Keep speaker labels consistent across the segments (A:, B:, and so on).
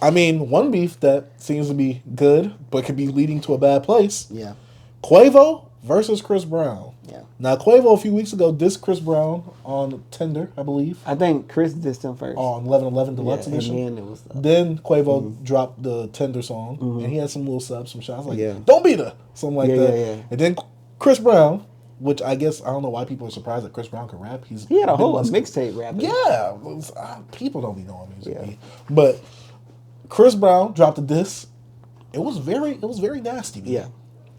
A: I mean, one beef that seems to be good, but could be leading to a bad place.
B: Yeah.
A: Quavo versus Chris Brown.
B: Yeah.
A: Now, Quavo a few weeks ago dissed Chris Brown on Tinder, I believe.
B: I think Chris dissed him first.
A: On 11/11 Deluxe Edition.
B: And then, it was
A: then Quavo dropped the Tinder song, and he had some little subs, some shots like, don't beat her, something like that.
B: Yeah.
A: And then Chris Brown, which I guess, I don't know why people are surprised that Chris Brown can rap.
B: He had a whole mixtape rapping.
A: Yeah. People don't be knowing music. Yeah. But Chris Brown dropped a diss. It was very nasty. Man.
B: Yeah.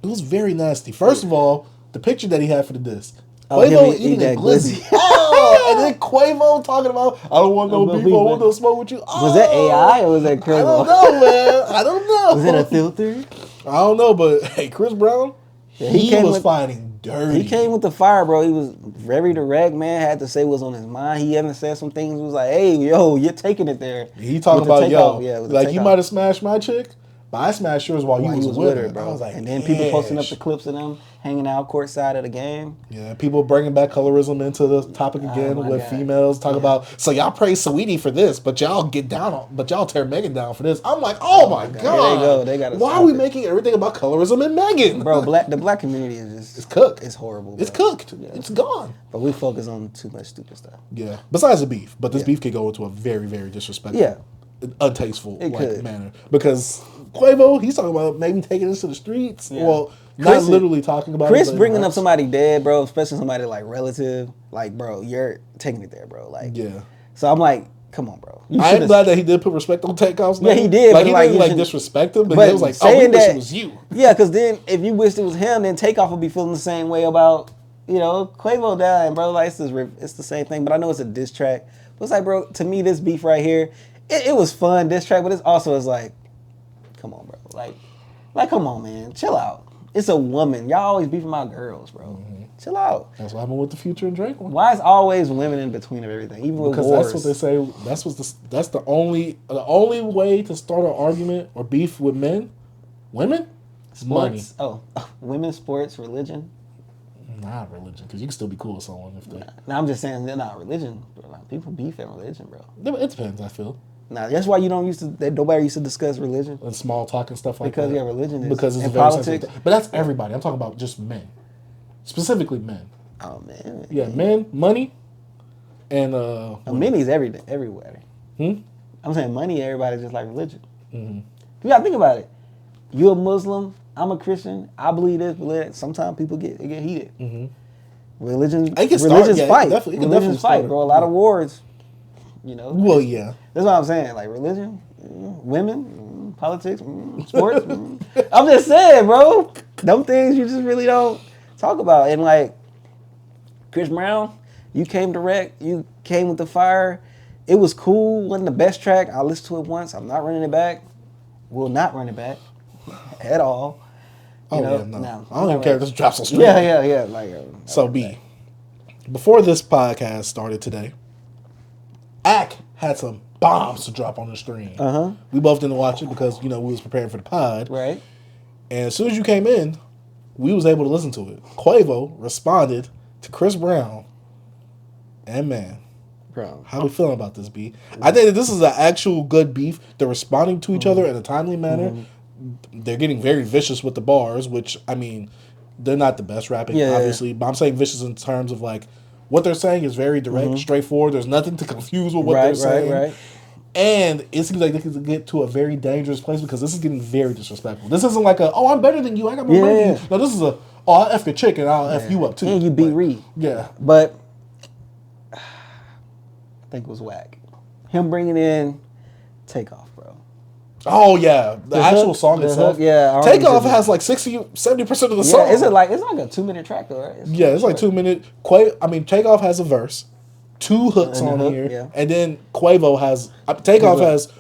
A: It was very nasty. First of all, the picture that he had for the disc.
B: Quavo eating that glizzy.
A: And then Quavo talking about, I don't want no beef, I want no smoke with you.
B: Was that AI or was that Chris?
A: I don't know, man. I don't know.
B: Was it a filter?
A: I don't know, but hey, Chris Brown, he was fighting dirty.
B: He came with the fire, bro. He was very direct, man. Had to say what's on his mind. He even said some things. He was like, hey, yo, you're taking it there.
A: He talking about, like, you might have smashed my chick, but I smashed yours while you was with her,
B: bro.
A: I was like,
B: and then people posting up the clips of them hanging out courtside of the game.
A: Yeah, people bringing back colorism into the topic again with females. Talk about, so y'all praise Saweetie for this, but y'all but y'all tear Megan down for this. I'm like, oh my God.
B: They got
A: why are we making everything about colorism and Megan?
B: Bro, the black community is just...
A: It's cooked.
B: It's horrible, bro.
A: It's cooked. Yeah. It's gone.
B: But we focus on too much stupid stuff.
A: Yeah. Besides the beef. But this beef could go into a very, very disrespectful, untasteful manner. Because Quavo, he's talking about maybe taking us to the streets. Yeah. Well, not literally talking about
B: Chris bringing up somebody dead, bro, especially somebody like relative. Like, bro, you're taking it there, bro. Like, yeah. So I'm like, come on, bro.
A: I am glad that he did put respect on Takeoff's name.
B: Yeah, he did.
A: Like, he didn't disrespect him, but he was like, oh, we wish it was you.
B: Yeah, because then if you wished it was him, then Takeoff would be feeling the same way about, Quavo dying, bro. Like, it's the same thing, but I know it's a diss track. But it's like, bro, to me, this beef right here, it was fun, diss track, but it's also is like, come on, bro. Like, come on, man. Chill out. It's a woman. Y'all always beefing about girls, bro. Mm-hmm. Chill out.
A: That's what happened with the Future and Drake one.
B: Why is always women in between of everything? Even with wars.
A: That's what they say. That's the only way to start an argument or beef with men. Women?
B: Sports. Money. Oh, women, sports, religion.
A: Not religion, because you can still be cool with someone if they.
B: Nah, I'm just saying they're not religion. People beef at religion, bro.
A: It depends. I feel.
B: Nah, that's why nobody used to discuss religion
A: and small talk and stuff like
B: that.
A: Because
B: religion is
A: because it's
B: and
A: very
B: politics.
A: But that's everybody. I'm talking about just men, specifically men.
B: Oh man.
A: Yeah, men, money, and
B: money's everywhere. I'm saying money. Everybody just like religion.
A: Mm-hmm.
B: You gotta think about it. You a Muslim. I'm a Christian. I believe this. But sometimes people get heated.
A: Mm-hmm.
B: Religions
A: fight.
B: Religions fight, bro. A lot of wars.
A: Well, yeah.
B: That's what I'm saying. Like religion, women, politics, sports. I'm just saying, bro. Them things you just really don't talk about. And like Chris Brown, you came direct. You came with the fire. It was cool. Wasn't the best track. I listened to it once. I'm not running it back. Will not run it back at all.
A: No. I don't even care if this drops on stream.
B: Yeah. Like
A: so, before this podcast started today, Ack had some bombs to drop on the screen. We both didn't watch it because, we was preparing for the pod.
B: Right.
A: And as soon as you came in, we was able to listen to it. Quavo responded to Chris Brown. And man,
B: bro,
A: how we feeling about this, B? I think that this is an actual good beef. They're responding to each other in a timely manner. They're getting very vicious with the bars, which, I mean, they're not the best rapping, obviously. But I'm saying vicious in terms of, like, what they're saying is very direct, straightforward. There's nothing to confuse with what they're saying. Right. And it seems like they can get to a very dangerous place because this is getting very disrespectful. This isn't like I'm better than you, I got more money than you. No, this is I'll F your chick and I'll F you up too.
B: And you beat Reed.
A: Yeah.
B: But I think it was whack. Him bringing in Takeoff, bro.
A: Oh, yeah. The actual song itself. Takeoff has like 60-70% of the song.
B: It's like a 2-minute track, though, right?
A: It's like 2 minute. Takeoff has a verse, 2 hooks on here, and then Quavo has... Takeoff has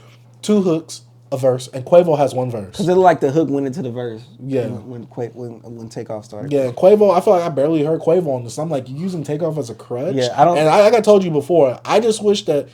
A: 2 hooks, a verse, and Quavo has 1 verse.
B: Because it looked like the hook went into the verse.
A: Yeah.
B: When Takeoff started.
A: Yeah, Quavo, I feel like I barely heard Quavo on this. I'm like, you're using Takeoff as a crutch?
B: Yeah, I don't...
A: And like I told you before, I just wish that...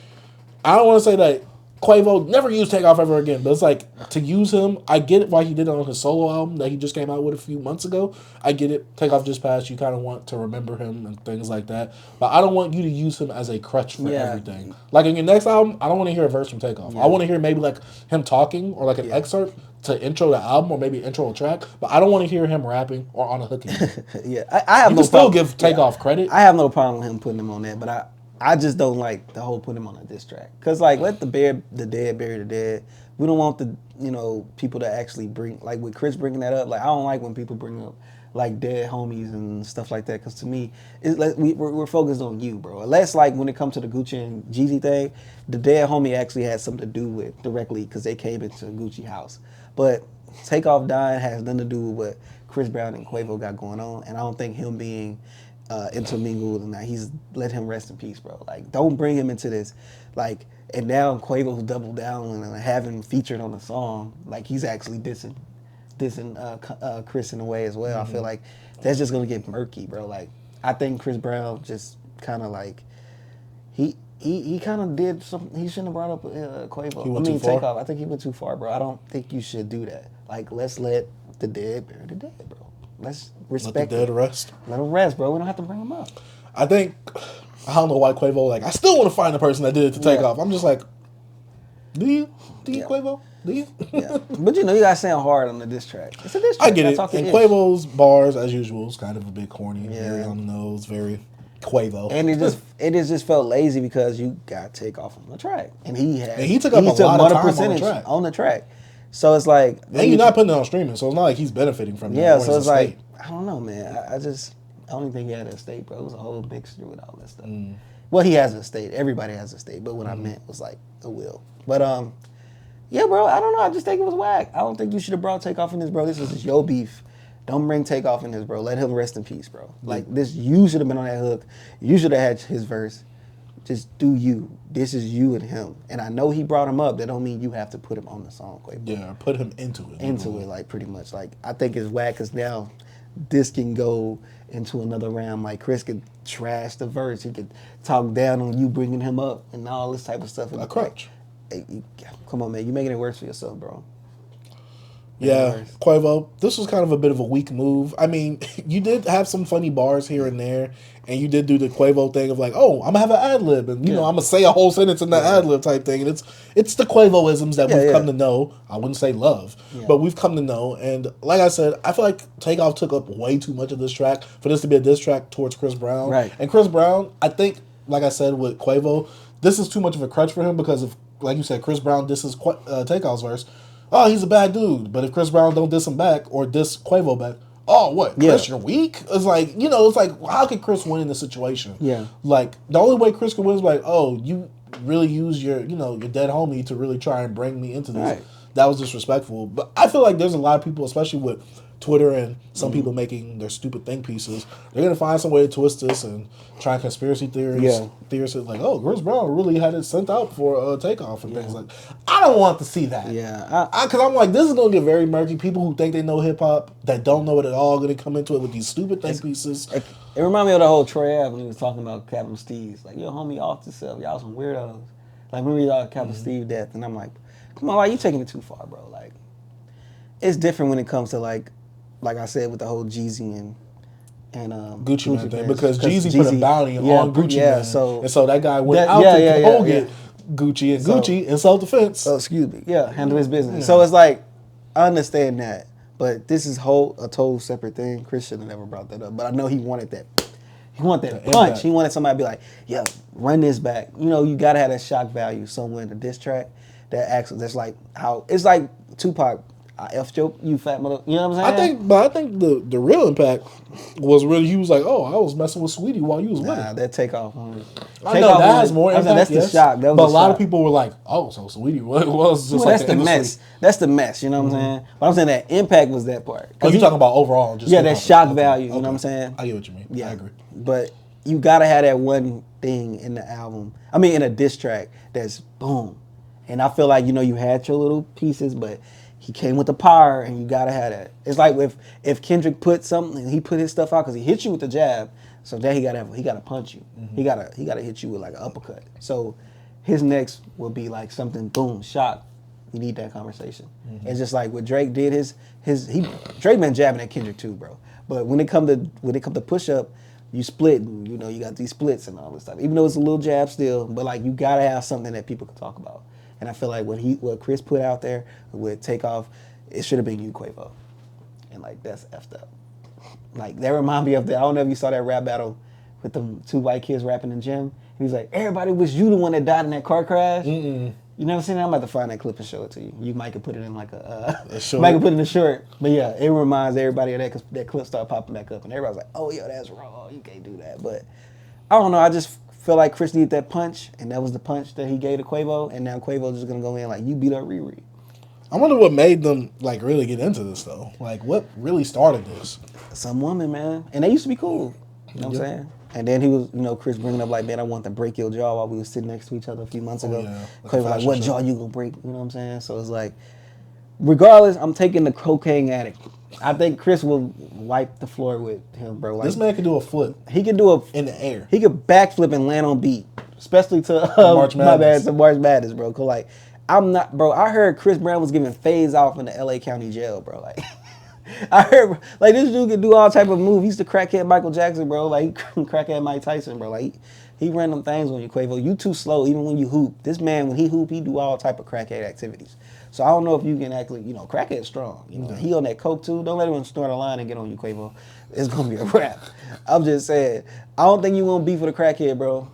A: I don't want to say that Quavo, never use Takeoff ever again. But it's like, to use him, I get it why he did it on his solo album that he just came out with a few months ago. I get it. Takeoff just passed. You kind of want to remember him and things like that. But I don't want you to use him as a crutch for everything. Like, in your next album, I don't want to hear a verse from Takeoff. I want to hear maybe like him talking or like an excerpt to intro the album or maybe intro a track. But I don't want to hear him rapping or on a hook again.
B: I have
A: you
B: no
A: can still
B: problem.
A: give Takeoff credit.
B: I have no problem with him putting him on that, but I just don't like the whole put him on a diss track. Cause like let the dead bury the dead. We don't want the people to actually bring, like with Chris bringing that up. Like I don't like when people bring up like dead homies and stuff like that. Cause to me, we're focused on you, bro. Unless like when it comes to the Gucci and Jeezy thing, the dead homie actually had something to do with directly because they came into Gucci house. But Takeoff dying has nothing to do with what Chris Brown and Quavo got going on, and I don't think him being intermingled and that he's let him rest in peace, bro. Like, don't bring him into this. Like, and now Quavo's doubled down and having featured on the song. Like, he's actually dissing Chris in a way as well. I feel like that's just gonna get murky, bro. Like, I think Chris Brown just kind of like he kind of did something. He shouldn't have brought up Quavo. Takeoff. I think he went too far, bro. I don't think you should do that. Like, let's let the dead bury the dead, bro. Let's respect.
A: Let the dead rest.
B: Let them rest, bro. We don't have to bring them up.
A: I think, I don't know why Quavo, like, I still want to find the person that did it to Takeoff. I'm just like, do you Quavo? Do you?
B: But you gotta sound hard on the diss track. It's a diss track.
A: I get it. And Quavo's bars, as usual, is kind of a bit corny, very on the nose, very Quavo.
B: And it just felt lazy because you got Takeoff on the track, and he
A: took up a lot of time
B: on the track. So it's like,
A: and you're not putting it on streaming, so it's not like he's benefiting from that.
B: Yeah, so it's like, I don't know, man. I don't even think he had an estate, bro. It was a whole mixture with all that stuff. Well, he has an estate. Everybody has an estate, but what I meant was like a will. But yeah, bro. I don't know. I just think it was whack. I don't think you should have brought Takeoff in this, bro. This is your beef. Don't bring Takeoff in this, bro. Let him rest in peace, bro. Like this, you should have been on that hook. You should have had his verse. Just do you. This is you and him. And I know he brought him up. That don't mean you have to put him on the song, Quavo.
A: Yeah, put him into it.
B: Like pretty much. Like I think it's whack because now this can go into another round. Like Chris could trash the verse. He could talk down on you bringing him up and all this type of stuff.
A: A crutch.
B: Hey, come on, man. You're making it worse for yourself, bro.
A: Yeah, Quavo, this was kind of a bit of a weak move. I mean, you did have some funny bars here and there, and you did do the Quavo thing of like, oh, I'm going to have an ad-lib, and, I'm going to say a whole sentence in the ad-lib type thing, and it's the Quavo-isms that we've come to know. I wouldn't say love, but we've come to know, and like I said, I feel like Takeoff took up way too much of this track for this to be a diss track towards Chris Brown.
B: Right.
A: And Chris Brown, I think, like I said with Quavo, this is too much of a crutch for him because if, like you said, Chris Brown disses Takeoff's verse, oh, he's a bad dude. But if Chris Brown don't diss him back or diss Quavo back, oh, what? Chris, you're weak? It's like, it's like, how could Chris win in this situation?
B: Yeah.
A: Like, the only way Chris can win is like, oh, you really use your, your dead homie to really try and bring me into this.
B: Right.
A: That was disrespectful. But I feel like there's a lot of people, especially with Twitter and some people making their stupid think pieces, they're going to find some way to twist this and try conspiracy theories. Yeah. Theorists like, oh, Chris Brown really had it sent out for Takeoff and things like that. I don't want to see that.
B: Yeah.
A: Because I'm like, this is going to get very murky. People who think they know hip-hop that don't know it at all going to come into it with these stupid think pieces.
B: It reminded me of the whole Troy Ave when he was talking about Captain Steve's. Like, yo, homie, off yourself. Y'all some weirdos. Like, remember y'all Captain Steve death? And I'm like, come on, why you taking it too far, bro? Like, it's different when it comes to like I said with the whole Jeezy and
A: Gucci Man thing, because Jeezy put a bounty on Gucci Man,
B: so
A: that guy went out to get Gucci, and Gucci in self-defense.
B: Handle his business. Yeah. So it's like, I understand that, but this is a total separate thing. Chris should have never brought that up, but I know he wanted that. He wanted that punch. Impact. He wanted somebody to be like, "Yo, run this back." You gotta have that shock value somewhere in the diss track. That's like how it's like Tupac. I F'd you fat mother. You know what I'm saying?
A: I think the real impact was really he was like, oh, I was messing with Sweetie while you was winning.
B: That Takeoff.
A: I know that has more impact.
B: That's the shock. But
A: a lot of people were like, oh, so Sweetie was just like
B: that's the mess. That's the mess. You know what I'm saying? But I'm saying that impact was that part.
A: Oh, you talking about overall? Just
B: that shock value. You know what I'm saying?
A: I get what you mean. Yeah, I agree.
B: But you gotta have that one thing in the album. I mean, in a diss track that's boom. And I feel like you had your little pieces, but he came with the power, and you gotta have that. It's like if Kendrick put something, and he put his stuff out because he hit you with the jab, so then he gotta punch you. Mm-hmm. He gotta hit you with like an uppercut. So his next will be like something, boom, shock. We need that conversation. It's just like what Drake did. Drake been jabbing at Kendrick too, bro. But when it come to push up, you split, and you got these splits and all this stuff. Even though it's a little jab still, but like you gotta have something that people can talk about. And I feel like what Chris put out there with Takeoff, it should have been you, Quavo. And like that's effed up. Like that remind me of I don't know if you saw that rap battle with them two white kids rapping in the gym. He was like, everybody wish you the one that died in that car crash. Mm-mm. You never seen that? I'm about to find that clip and show it to you. You might could put it in like a short. Might could put it in a short. But yeah, it reminds everybody of that because that clip started popping back up and everybody's like, oh, yo, that's wrong. You can't do that. But I don't know. I just feel like Chris needed that punch, and that was the punch that he gave to Quavo, and now Quavo's just going to go in like, you beat up Riri.
A: I wonder what made them like really get into this though. Like what really started this?
B: Some woman, man. And they used to be cool. You know what I'm saying? And then he was, Chris bringing up like, man, I want to break your jaw while we were sitting next to each other a few months ago. Yeah. Quavo like, what jaw you gonna break? You know what I'm saying? So it's like, regardless, I'm taking the cocaine addict. I think Chris will wipe the floor with him, bro. Like,
A: this man can do a flip.
B: He can do
A: in the air.
B: He could backflip and land on beat, especially to March Madness, bro. Cause like, I'm not, bro. I heard Chris Brown was giving fades off in the LA County jail, bro. Like. I heard, like, this dude could do all type of moves. He used to crackhead Michael Jackson, bro. Like, he crackhead Mike Tyson, bro. Like, he ran them things on you, Quavo. You too slow, even when you hoop. This man, when he hoop, he do all type of crackhead activities. So I don't know if you can actually, crackhead strong. He on that coke, too. Don't let him snort a line and get on you, Quavo. It's going to be a wrap. I'm just saying, I don't think you want beef with a crackhead, bro.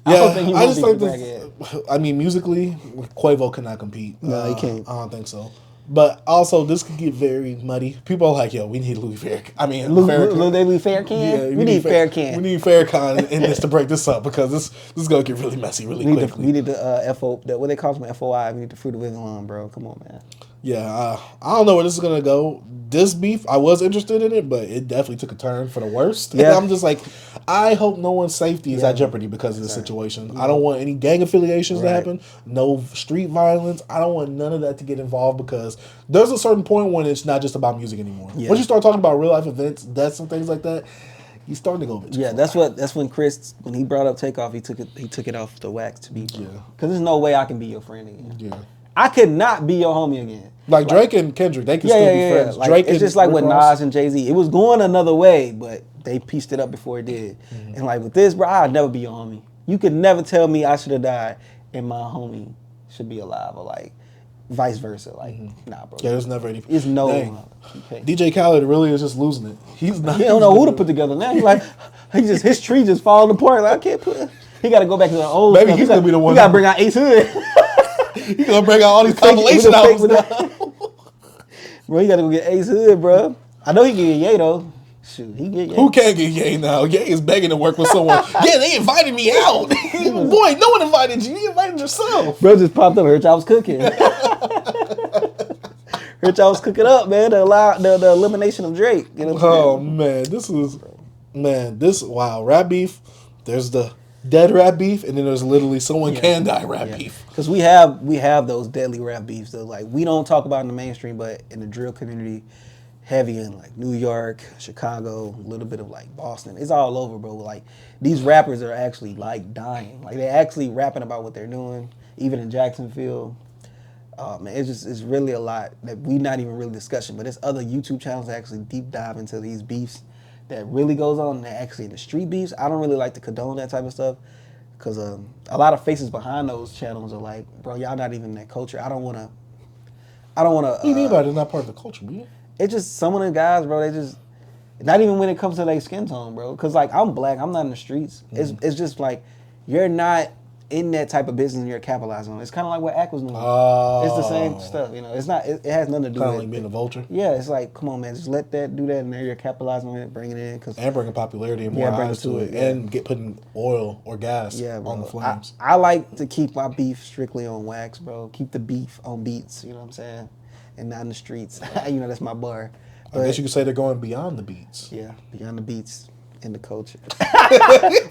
A: Yeah, I just think this, I mean, musically, Quavo cannot compete.
B: No, he can't.
A: I don't think so. But also, this could get very muddy. People are like, yo, we need Louis Farrakhan. I mean,
B: Louis Farrakhan? Yeah, we need Farrakhan.
A: We need Farrakhan in this to break this up because this is going to get really messy really quickly.
B: We need the what they call them, FOI. We need the Fruit of Islam, bro. Come on, man.
A: Yeah, I don't know where this is going to go. This beef, I was interested in it, but it definitely took a turn for the worst. Yeah. And I'm just like, I hope no one's safety is at jeopardy because of this situation. Yeah. I don't want any gang affiliations to happen, no street violence. I don't want none of that to get involved because there's a certain point when it's not just about music anymore. Yeah. Once you start talking about real life events, deaths and things like that, he's starting to go a bit too far.
B: That's when Chris, when he brought up Takeoff, he took it off the wax to be. Yeah. Because there's no way I can be your friend again. Yeah. I could not be your homie again.
A: Like Drake and Kendrick, they can still be friends.
B: Like,
A: Drake
B: it's just like with Nas and Jay-Z. It was going another way, but they pieced it up before it did. Mm-hmm. And like with this, bro, I'd never be your homie. You could never tell me I should have died and my homie should be alive, or like vice versa. Like, nah, bro.
A: Yeah, there's never any.
B: It's no.
A: DJ Khaled really is just losing it. He's not.
B: He don't know who to put together now. He's like, his tree just falling apart. Like, I can't put. He got to go back to the old.
A: Maybe he's gonna be the one.
B: You got to bring out Ace Hood.
A: He's gonna bring out all these compilation albums now.
B: Bro, you gotta go get Ace Hood, bro. I know he can get Ye though. Shoot, he get Ye.
A: Who can't get Ye now? Ye is begging to work with someone. Yeah, they invited me out. Boy, no one invited you. You invited yourself.
B: Bro just popped up. Heard y'all was cooking. Heard y'all was cooking up, man. The elimination of Drake. You know
A: wow, rap beef. There's the dead rap beef, and then there's literally someone can die rap beef.
B: Because we have those deadly rap beefs that like we don't talk about in the mainstream, but in the drill community, heavy in like New York, Chicago, a little bit of like Boston. It's all over, bro. Like these rappers are actually like dying. Like they're actually rapping about what they're doing, even in Jacksonville. Man, it's really a lot that we not even really discussing. But there's other YouTube channels that actually deep dive into these beefs that really goes on. And they're actually in the street beefs. I don't really like to condone that type of stuff because a lot of faces behind those channels are like, bro, y'all not even in that culture. I don't want to.
A: What do you mean by they're not part of the culture, man?
B: It's just some of the guys, bro. They just not even when it comes to their skin tone, bro. Because like I'm black, I'm not in the streets. It's just like you're not in that type of business and you're capitalizing on it. It's kind of like what Ack was doing. It's the same stuff, you know. It's not. It has nothing to do with
A: like being a vulture.
B: Yeah, it's like, come on, man, just let that do that, and there you're capitalizing on it, bringing it in,
A: and bringing popularity and more eyes to it, and putting oil or gas on the flames.
B: I like to keep my beef strictly on wax, bro. Keep the beef on beats. You know what I'm saying? And not in the streets. You know, that's my bar.
A: But I guess you could say they're going beyond the beats.
B: Yeah, beyond the beats in the culture.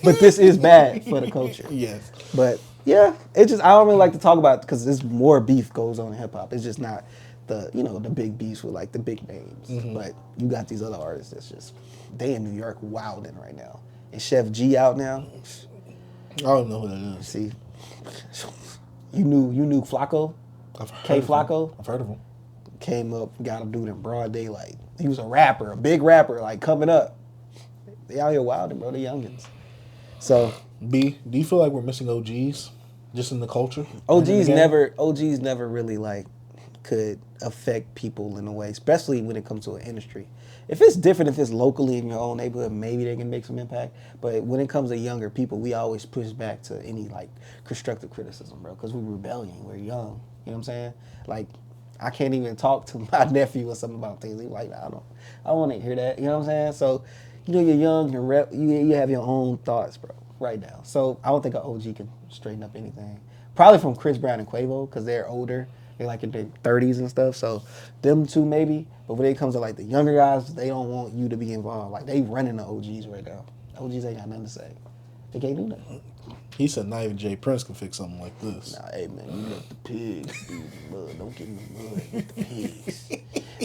B: But this is bad for the culture.
A: Yes.
B: But yeah, it just I don't really like to talk about it because there's more beef goes on in hip hop. It's just not the big beefs with like the big names. Mm-hmm. But you got these other artists that's just they in New York wilding right now. And Chef G out now.
A: I don't know who that is.
B: See, You knew Flacco? Flacco?
A: I've heard of him.
B: Came up, got a dude in broad daylight. He was a rapper, a big rapper, like coming up. They out here wilding, bro. The youngins. So
A: B, do you feel like we're missing OGs just in the culture?
B: OGs never really like could affect people in a way, especially when it comes to an industry. If it's different, if it's locally in your own neighborhood, maybe they can make some impact. But when it comes to younger people, we always push back to any like constructive criticism, bro, because we're rebellion, we're young. You know what I'm saying? Like, I can't even talk to my nephew or something about things. He's like, I don't want to hear that. You know what I'm saying? So, you know, you're young, you have your own thoughts, bro, right now. So I don't think an OG can straighten up anything. Probably from Chris Brown and Quavo, because they're older. They're like in their 30s and stuff. So them two maybe. But when it comes to like the younger guys, they don't want you to be involved. Like they running the OGs right now. OGs ain't got nothing to say. They can't do nothing.
A: He said not even Jay Prince can fix something like this.
B: Nah, hey man, you let the pigs be in the mud. Don't get in the mud with the pigs.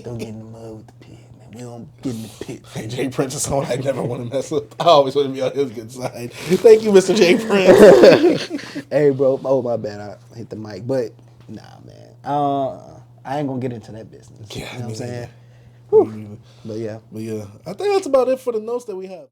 B: Don't get in the mud with the pigs, man. We don't get in the pit.
A: Hey, Jay Prince is someone I never want to mess with. I always want to be on his good side. Thank you, Mr. Jay Prince.
B: Hey, bro. Oh, my bad. I hit the mic. But, nah, man. I ain't going to get into that business.
A: Yeah,
B: you know what I'm saying?
A: But
B: yeah.
A: I think that's about it for the notes that we have.